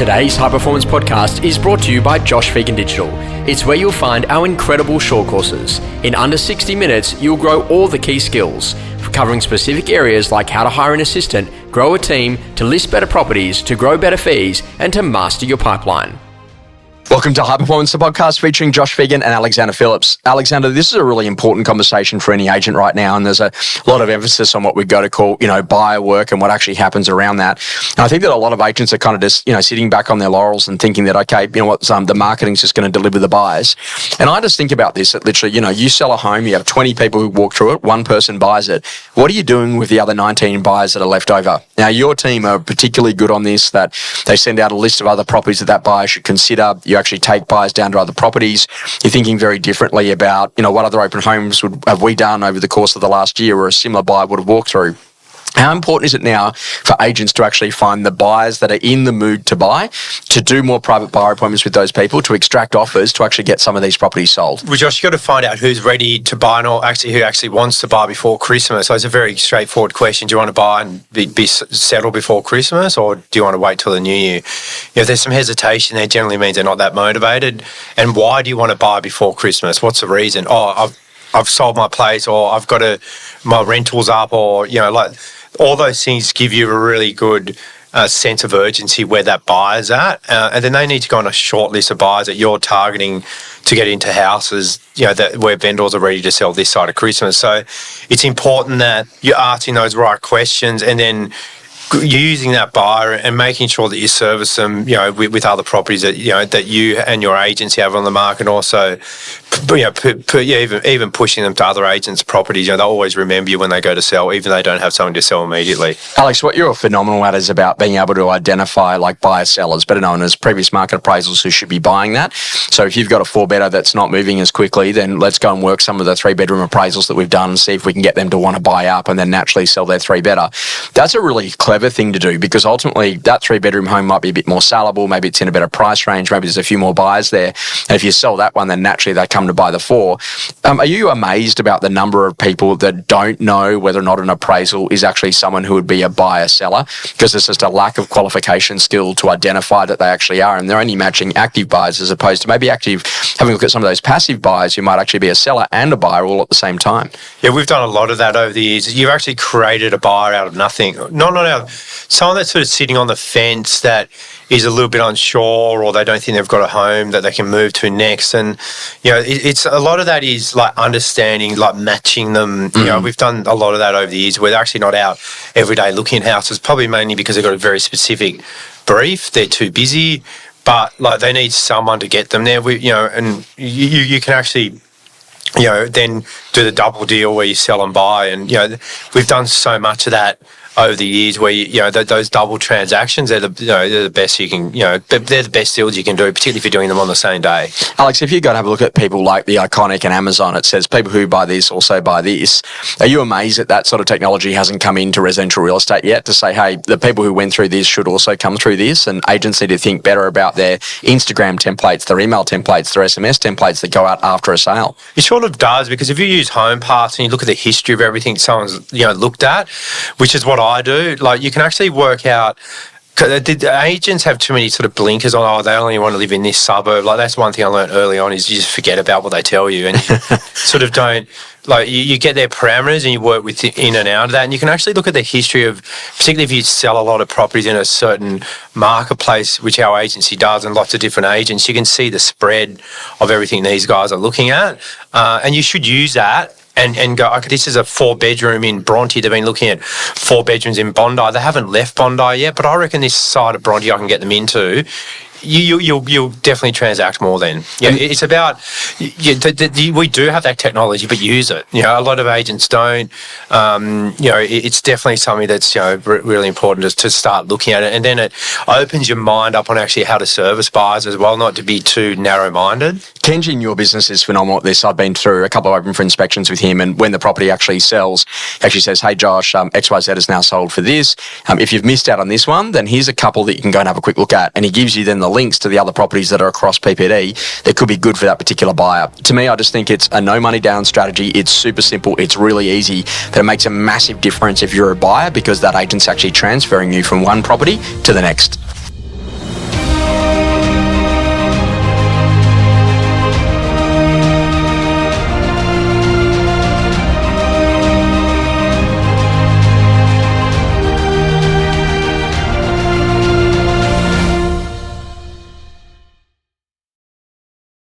Today's High Performance Podcast is brought to you by Phegan Digital. It's where you'll find our incredible short courses. In under 60 minutes, you'll grow all the key skills, covering specific areas like how to hire an assistant, grow a team, to list better properties, to grow better fees, and to master your pipeline. Welcome to High Performance, the podcast featuring Phegan and Alexander Phillips. Alexander, this is a really important conversation for any agent right now, and there's a lot of emphasis on what we go to call, buyer work and what actually happens around that. And I think that a lot of agents are kind of just, sitting back on their laurels and thinking that, okay, the marketing's just going to deliver the buyers. And I just think about this, that literally, you sell a home, you have 20 people who walk through it, one person buys it. What are you doing with the other 19 buyers that are left over? Now, your team are particularly good on this, that they send out a list of other properties that buyer should consider. You actually take buyers down to other properties. You're thinking very differently about, what other open homes have we done over the course of the last year where a similar buyer would have walked through. How important is it now for agents to actually find the buyers that are in the mood to buy, to do more private buyer appointments with those people, to extract offers to actually get some of these properties sold? Well, Josh, you've got to find out who's ready to buy and who actually wants to buy before Christmas. So it's a very straightforward question. Do you want to buy and be settled before Christmas, or do you want to wait till the new year? If there's some hesitation, that generally means they're not that motivated. And why do you want to buy before Christmas? What's the reason? I've sold my place, or I've got my rental's up, or, all those things give you a really good sense of urgency where that buyer's at. And then they need to go on a short list of buyers that you're targeting to get into houses, where vendors are ready to sell this side of Christmas. So it's important that you're asking those right questions and then using that buyer and making sure that you service them, with other properties that that you and your agency have on the market. Also, even pushing them to other agents' properties. They'll always remember you when they go to sell, even if they don't have something to sell immediately. Alex, what you're phenomenal at is about being able to identify buyer sellers, better known as previous market appraisals, who should be buying that. So if you've got a 4-bedder that's not moving as quickly, then let's go and work some of the 3-bedroom appraisals that we've done and see if we can get them to want to buy up and then naturally sell their 3-bedder. That's a really clever thing to do, because ultimately that 3-bedroom home might be a bit more sellable, maybe it's in a better price range, maybe there's a few more buyers there, and if you sell that one, then naturally they come to buy the 4. Are you amazed about the number of people that don't know whether or not an appraisal is actually someone who would be a buyer seller, because there's just a lack of qualification still to identify that they actually are, and they're only matching active buyers as opposed to maybe having a look at some of those passive buyers who might actually be a seller and a buyer all at the same time? Yeah, we've done a lot of that over the years. You've actually created a buyer out of nothing. Not out of someone that's sort of sitting on the fence that is a little bit unsure, or they don't think they've got a home that they can move to next. And, it's a lot of that is understanding, matching them. We've done a lot of that over the years where they're actually not out every day looking at houses, probably mainly because they've got a very specific brief. They're too busy, but they need someone to get them there. And you can actually then do the double deal where you sell and buy. And, we've done so much of that over the years where, those double transactions, they're the best you can, they're the best deals you can do, particularly if you're doing them on the same day. Alex, if you go and have a look at people like The Iconic and Amazon, it says people who buy this also buy this. Are you amazed that sort of technology hasn't come into residential real estate yet to say, hey, the people who went through this should also come through this, and agents need to think better about their Instagram templates, their email templates, their SMS templates that go out after a sale? It sort of does, because if you use Home Pass and you look at the history of everything someone's looked at, which is what I do, you can actually work out. The agents have too many sort of blinkers on, they only want to live in this suburb. That's one thing I learned early on, is you just forget about what they tell you, and you sort of don't, you get their parameters and you work with in and out of that. And you can actually look at the history of, particularly if you sell a lot of properties in a certain marketplace, which our agency does, and lots of different agents, you can see the spread of everything these guys are looking at. And you should use that and go, okay, this is a 4-bedroom in Bronte. They've been looking at 4 bedrooms in Bondi. They haven't left Bondi yet, but I reckon this side of Bronte I can get them into. You'll definitely transact more then. It's about, we do have that technology, but use it. A lot of agents don't. It's definitely something that's really important to start looking at it, and then it opens your mind up on actually how to service buyers as well, not to be too narrow-minded. Kenji in your business is phenomenal at this. I've been through a couple of open for inspections with him, and when the property actually sells, he actually says, hey Josh, XYZ is now sold for this. If you've missed out on this one, then here's a couple that you can go and have a quick look at, and he gives you then the links to the other properties that are across PPD that could be good for that particular buyer. To me, I just think it's a no money down strategy. It's super simple. It's really easy, but it makes a massive difference if you're a buyer, because that agent's actually transferring you from one property to the next.